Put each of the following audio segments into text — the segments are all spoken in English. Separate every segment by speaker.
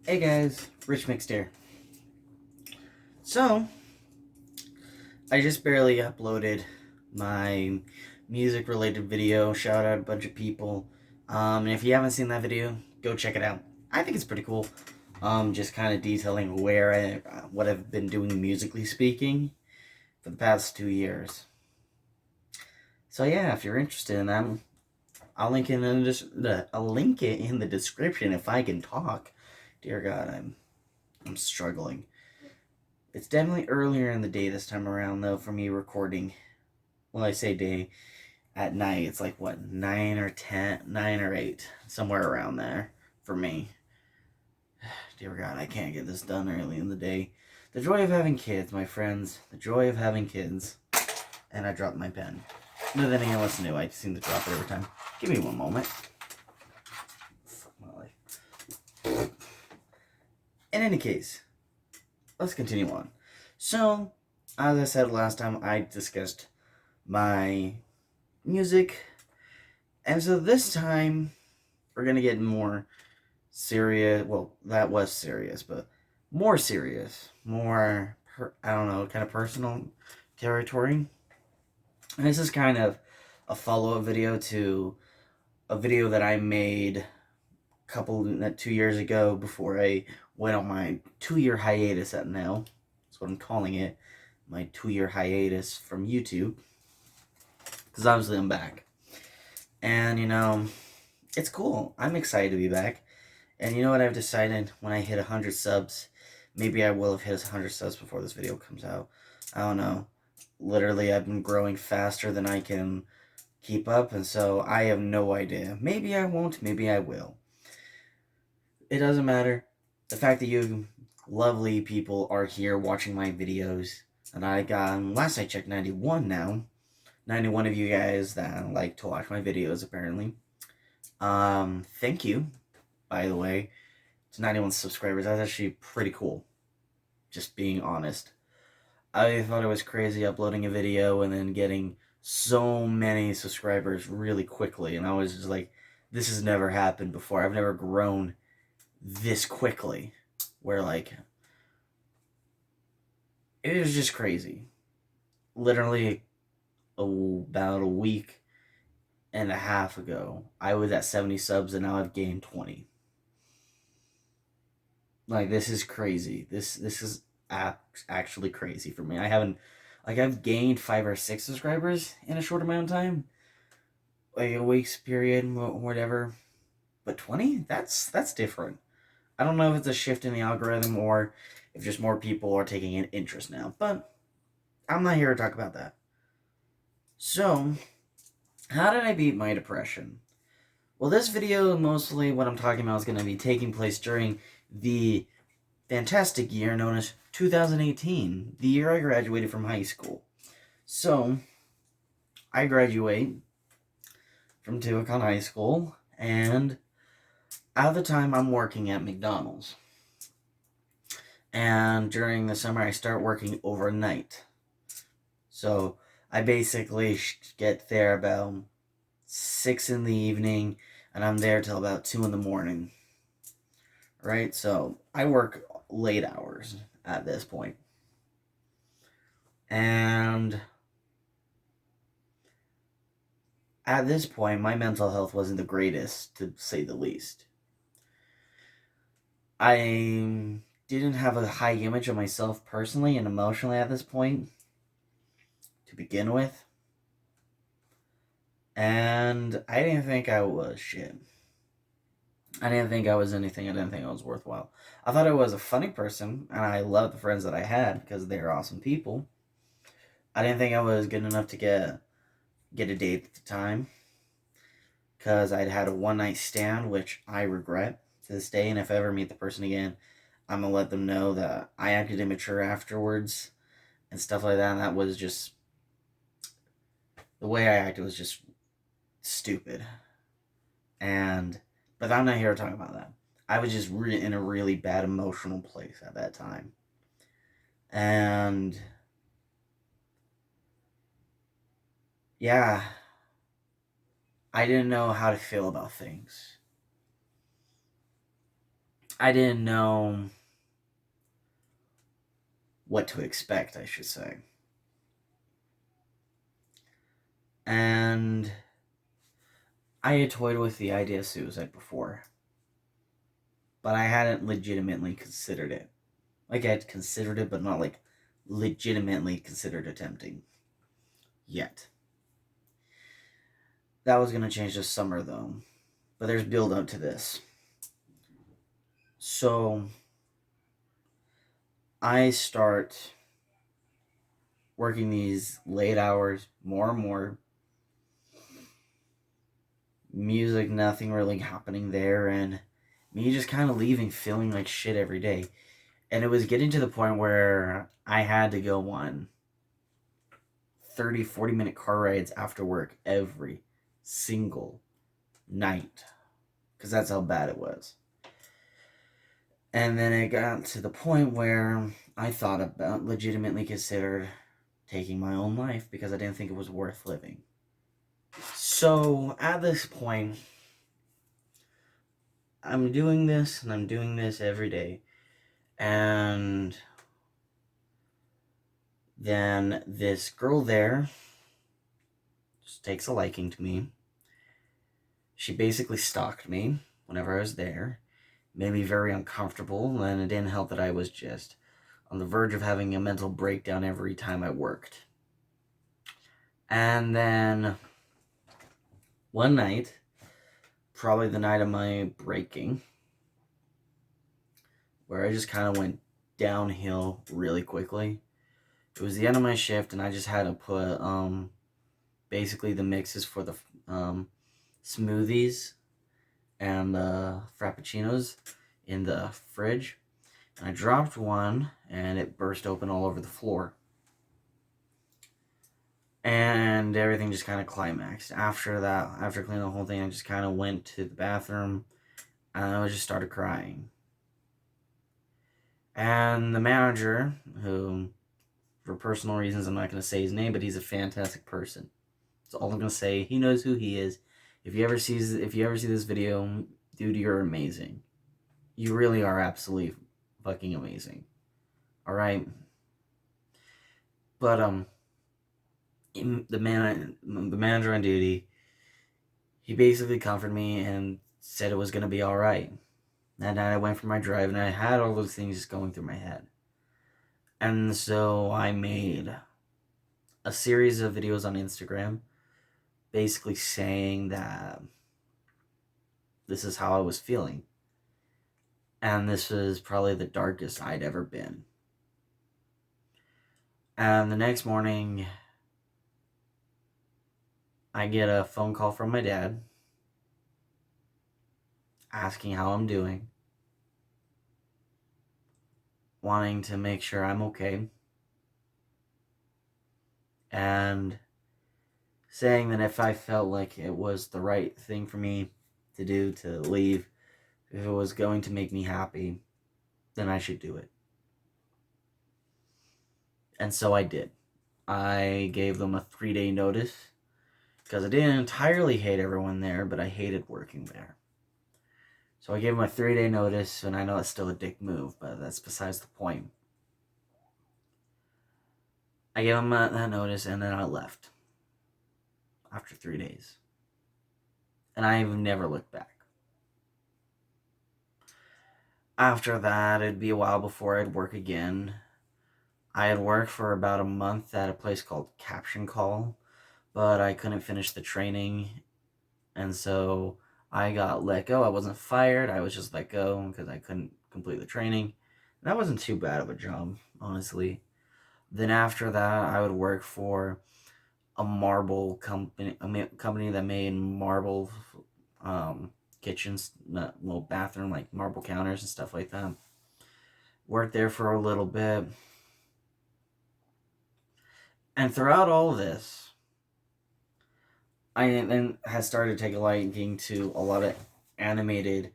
Speaker 1: Hey guys, Rich Mixed here. So, I just barely uploaded my music related video, shout out a bunch of people. And if you haven't seen that video, go check it out. I think it's pretty cool. Just kind of detailing what I've been doing musically speaking for the past 2 years. So yeah, if you're interested in that, I'll link it in the description if I can talk. Dear God, I'm struggling. It's definitely earlier in the day this time around, though, for me recording. Well, I say day, at night, it's like, what, 9 or 10, 9 or 8, somewhere around there for me. Dear God, I can't get this done early in the day. The joy of having kids, my friends. The joy of having kids. And I dropped my pen. No, then again, what's new? I seem to drop it every time. Give me one moment. Fuck my life. In any case, let's continue on. So, as I said last time, I discussed my music, and so this time we're gonna get more serious. Well, that was serious, but more serious, I don't know, kind of personal territory. And this is kind of a follow-up video to a video that I made 2 years ago before I went on my 2 year hiatus at now. That's what I'm calling it, my 2 year hiatus from YouTube. Because obviously I'm back. And, it's cool. I'm excited to be back. And you know what I've decided? When I hit 100 subs, maybe I will have hit 100 subs before this video comes out. I don't know. Literally, I've been growing faster than I can keep up, and so I have no idea. Maybe I won't, maybe I will. It doesn't matter. The fact that you lovely people are here watching my videos, and I got, last I checked, 91 now. 91 of you guys that like to watch my videos, apparently. Thank you, by the way, to 91 subscribers. That's actually pretty cool. Just being honest. I thought it was crazy uploading a video and then getting so many subscribers really quickly. And I was just like, this has never happened before. I've never grown this quickly. Where, like, it was just crazy. Literally, about a week and a half ago, I was at 70 subs and now I've gained 20. Like, this is crazy. This is actually crazy for me. I've gained 5 or 6 subscribers in a short amount of time, like a week's period, whatever. But 20, that's different. I don't know if it's a shift in the algorithm or if just more people are taking an interest now, but I'm not here to talk about that. So, how did I beat my depression? Well, this video, mostly what I'm talking about, is going to be taking place during the fantastic year known as 2018, the year I graduated from high school. So, I graduate from Tuacahn High School, and at the time I'm working at McDonald's. And during the summer, I start working overnight. So, I basically get there about 6 in the evening, and I'm there till about 2 in the morning. Right? So, I work late hours at this point. And at this point, my mental health wasn't the greatest, to say the least. I didn't have a high image of myself personally and emotionally at this point, to begin with. And I didn't think I was shit. I didn't think I was anything. I didn't think I was worthwhile. I thought I was a funny person, and I loved the friends that I had because they were awesome people. I didn't think I was good enough to get a date at the time, because I'd had a one night stand, which I regret to this day. And if I ever meet the person again, I'm gonna let them know that I acted immature afterwards and stuff like that. And that was just, the way I acted was just stupid. But I'm not here to talk about that. I was just in a really bad emotional place at that time. And yeah, I didn't know how to feel about things. I didn't know what to expect, I should say. And I had toyed with the idea of suicide before, but I hadn't legitimately considered it. Like, I had considered it, but not like legitimately considered attempting yet. That was going to change this summer, though. But there's build up to this. So, I start working these late hours more and more. Music, nothing really happening there, and me just kind of leaving feeling like shit every day. And it was getting to the point where I had to go on 30-40 minute car rides after work every single night, because that's how bad it was. And then it got to the point where I thought about, legitimately considered taking my own life because I didn't think it was worth living. So at this point, I'm doing this, and I'm doing this every day. And then this girl there just takes a liking to me. She basically stalked me whenever I was there, made me very uncomfortable, and it didn't help that I was just on the verge of having a mental breakdown every time I worked. And then one night, probably the night of my breaking, where I just kind of went downhill really quickly. It was the end of my shift, and I just had to put basically the mixes for the smoothies and frappuccinos in the fridge. And I dropped one, and it burst open all over the floor. And everything just kind of climaxed. After that, after cleaning the whole thing, I just kind of went to the bathroom, and I just started crying. And the manager, who, for personal reasons, I'm not going to say his name, but he's a fantastic person. That's all I'm going to say. He knows who he is. If you ever see this video, dude, you're amazing. You really are absolutely fucking amazing. All right. But the manager on duty, he basically comforted me and said it was gonna be all right. That night I went for my drive, and I had all those things just going through my head. And so I made a series of videos on Instagram, basically saying that this is how I was feeling. And this was probably the darkest I'd ever been. And the next morning, I get a phone call from my dad asking how I'm doing, wanting to make sure I'm okay, and saying that if I felt like it was the right thing for me to do to leave, if it was going to make me happy, then I should do it. And so I did. I gave them a 3-day notice because I didn't entirely hate everyone there, but I hated working there. So I gave them a 3-day notice, and I know it's still a dick move, but that's besides the point. I gave them that notice, and then I left after 3 days. And I've never looked back. After that, it'd be a while before I'd work again. I had worked for about a month at a place called Caption Call, but I couldn't finish the training, and so I got let go. I wasn't fired, I was just let go because I couldn't complete the training. And that wasn't too bad of a job, honestly. Then after that, I would work for a marble company, a company that made marble kitchens, little bathroom, like marble counters and stuff like that. Worked there for a little bit. And throughout all of this, I then had started to take a liking to a lot of animated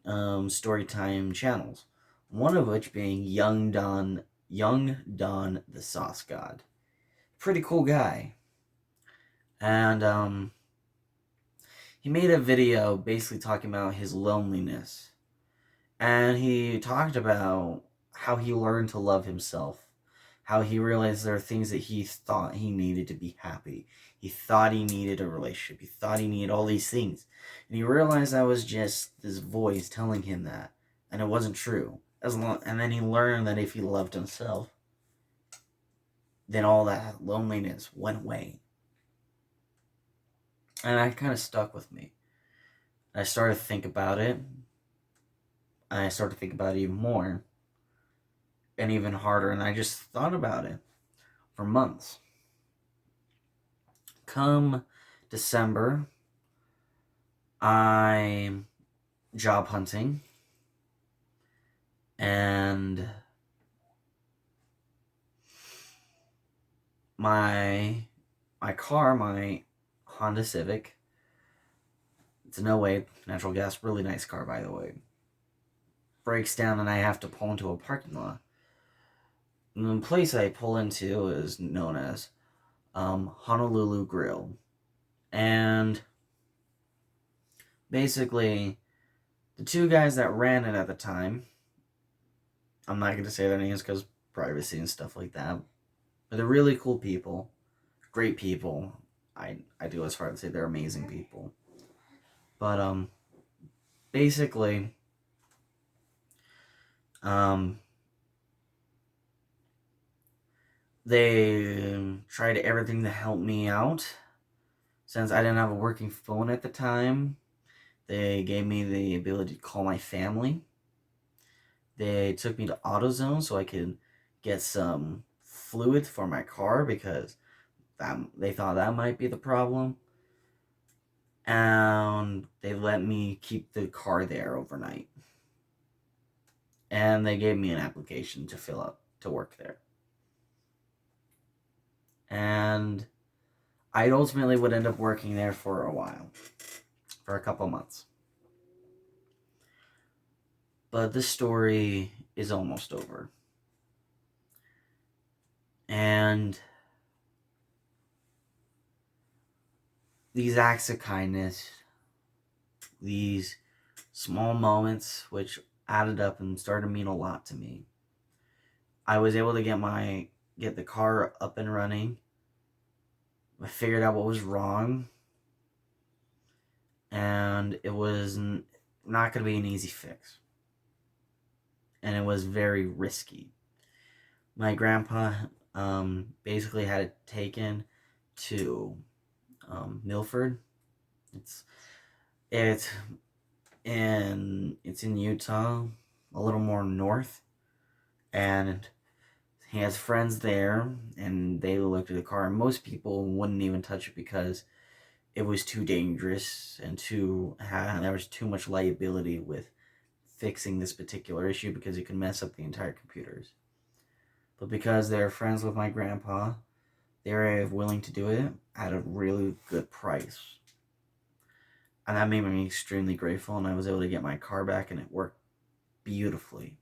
Speaker 1: storytime channels. One of which being Young Don the Sauce God. Pretty cool guy. And he made a video basically talking about his loneliness And he talked about how he learned to love himself, how he realized there are things that he thought he needed to be happy. He thought he needed a relationship. He thought he needed all these things. And he realized that was just this voice telling him that. And it wasn't true. And then he learned that if he loved himself, then all that loneliness went away. And that kind of stuck with me. I started to think about it. And I started to think about it even more. And even harder. And I just thought about it for months. Come December, I'm job hunting. And my car, my Honda Civic, it's a no-way natural gas, really nice car, by the way, breaks down and I have to pull into a parking lot. And the place I pull into is known as Honolulu Grill. And basically, the two guys that ran it at the time, I'm not going to say their names because privacy and stuff like that, but they're really cool people, great people. I do as far as say they're amazing people. But basically, they tried everything to help me out. Since I didn't have a working phone at the time, they gave me the ability to call my family. They took me to AutoZone so I could get some fluid for my car because they thought that might be the problem. And they let me keep the car there overnight. And they gave me an application to fill out to work there. And I ultimately would end up working there for a while, for a couple months. But this story is almost over. And these acts of kindness, these small moments, which added up and started to mean a lot to me. I was able to get the car up and running. I figured out what was wrong. And it was not going to be an easy fix. And it was very risky. My grandpa basically had it taken to Milford. It's in Utah, a little more north, and he has friends there, and they looked at the car, and most people wouldn't even touch it because it was too dangerous and there was too much liability with fixing this particular issue because it could mess up the entire computers. But because they're friends with my grandpa, they were willing to do it at a really good price. And that made me extremely grateful, and I was able to get my car back, and it worked beautifully.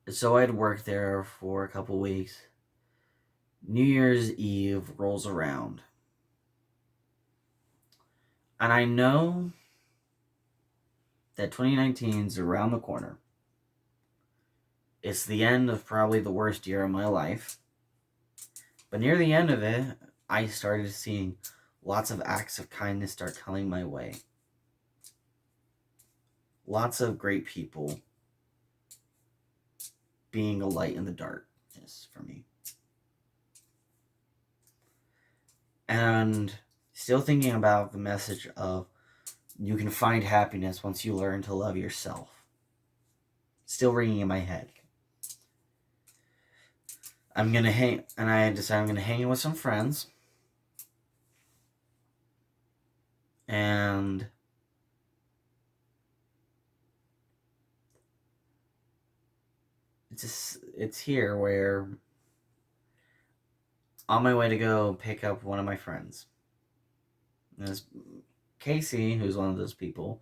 Speaker 1: So I'd worked there for a couple weeks. New Year's Eve rolls around. And I know that 2019 is around the corner. It's the end of probably the worst year of my life. But near the end of it, I started seeing lots of acts of kindness start coming my way. Lots of great people being a light in the darkness for me. And still thinking about the message of you can find happiness once you learn to love yourself. Still ringing in my head. I decided I'm gonna hang out with some friends. And it's here where on my way to go pick up one of my friends. There's Casey, who's one of those people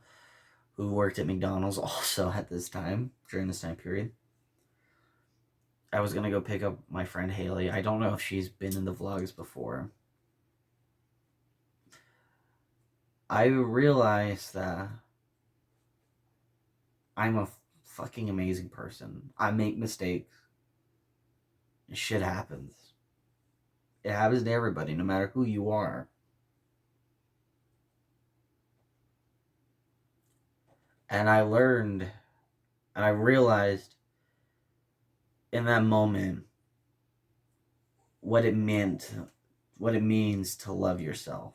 Speaker 1: who worked at McDonald's also at this time, during this time period. I was going to go pick up my friend Haley. I don't know if she's been in the vlogs before. I realized that I'm a fucking amazing person. I make mistakes. Shit happens. It happens to everybody, no matter who you are. And I learned, and I realized in that moment what it meant, what it means to love yourself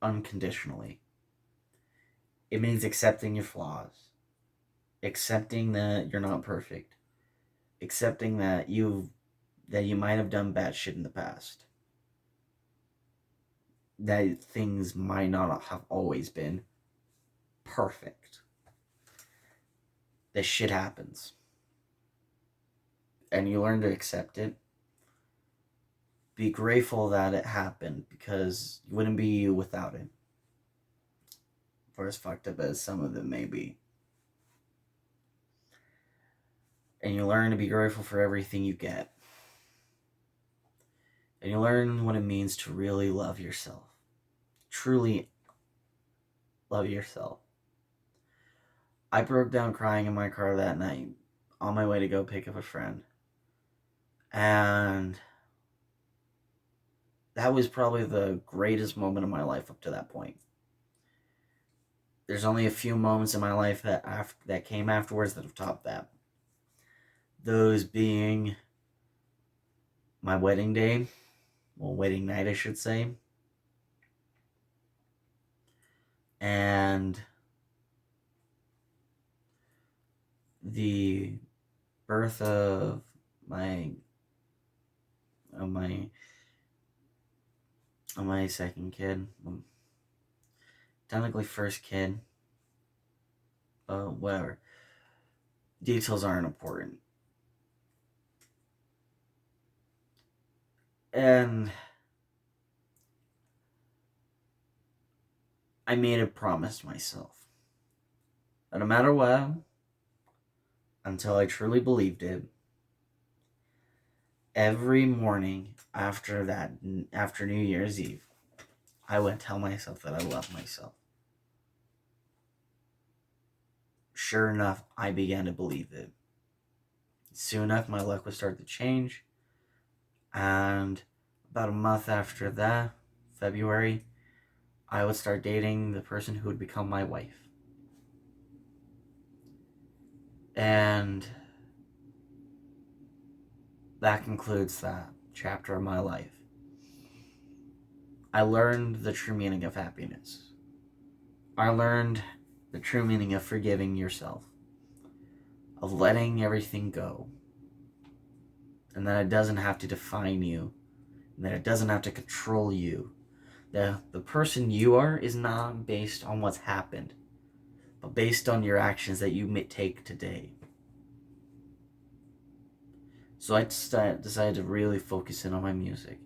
Speaker 1: unconditionally. It means accepting your flaws, accepting that you're not perfect, accepting that you might have done bad shit in the past, that things might not have always been perfect. This shit happens. And you learn to accept it. Be grateful that it happened, because you wouldn't be you without it. For as fucked up as some of them may be. And you learn to be grateful for everything you get. And you learn what it means to really love yourself. Truly love yourself. I broke down crying in my car that night on my way to go pick up a friend. And that was probably the greatest moment of my life up to that point. There's only a few moments in my life that came afterwards that have topped that. Those being my wedding day. Well, wedding night, I should say. And the birth of my second kid. Technically first kid. Whatever. Details aren't important. And I made a promise to myself that no matter what, until I truly believed it, every morning after New Year's Eve, I would tell myself that I love myself. Sure enough, I began to believe it. Soon enough, my luck would start to change. And about a month after that, February, I would start dating the person who would become my wife. And that concludes that chapter of my life. I learned the true meaning of happiness. I learned the true meaning of forgiving yourself, of letting everything go, and that it doesn't have to define you, and that it doesn't have to control you. The person you are is not based on what's happened, but based on your actions that you may take today. So I decided to really focus in on my music,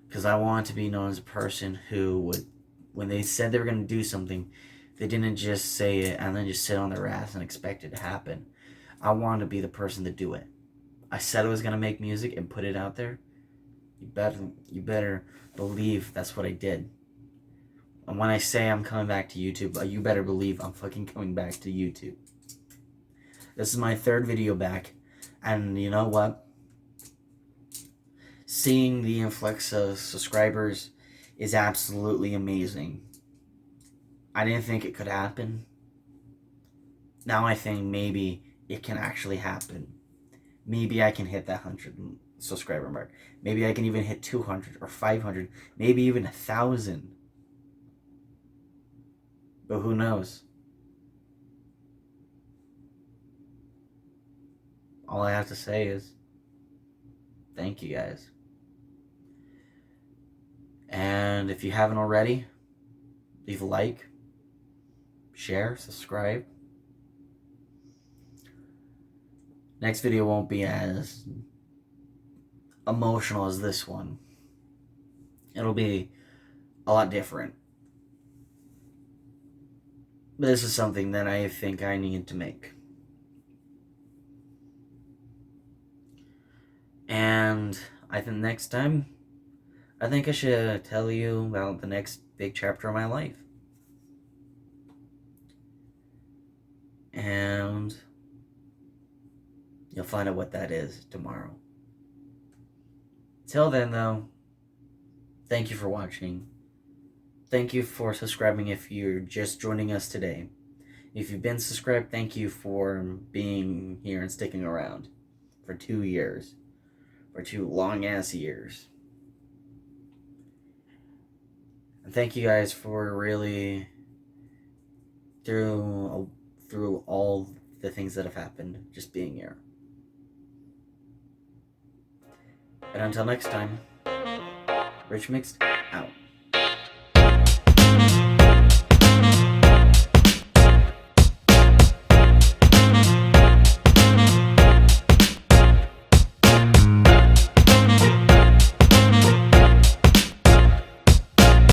Speaker 1: because I wanted to be known as a person who would, when they said they were going to do something, they didn't just say it and then just sit on their ass and expect it to happen. I wanted to be the person to do it. I said I was going to make music and put it out there. You better believe that's what I did. And when I say I'm coming back to YouTube, you better believe I'm fucking coming back to YouTube. This is my third video back, and you know what? Seeing the influx of subscribers is absolutely amazing. I didn't think it could happen. Now I think maybe it can actually happen. Maybe I can hit that 100 subscriber mark. Maybe I can even hit 200 or 500, maybe even 1,000. But who knows? All I have to say is thank you guys. And if you haven't already, leave a like, share, subscribe. Next video won't be as emotional as this one. It'll be a lot different. But this is something that I think I need to make. And I think next time, I think I should tell you about the next big chapter of my life. And You'll find out what that is tomorrow. Till then, though, thank you for watching. Thank you for subscribing if you're just joining us today. If you've been subscribed, thank you for being here and sticking around for 2 years. For 2 long-ass years. And thank you guys for really, through all the things that have happened, just being here. And until next time, Rich Mixed out.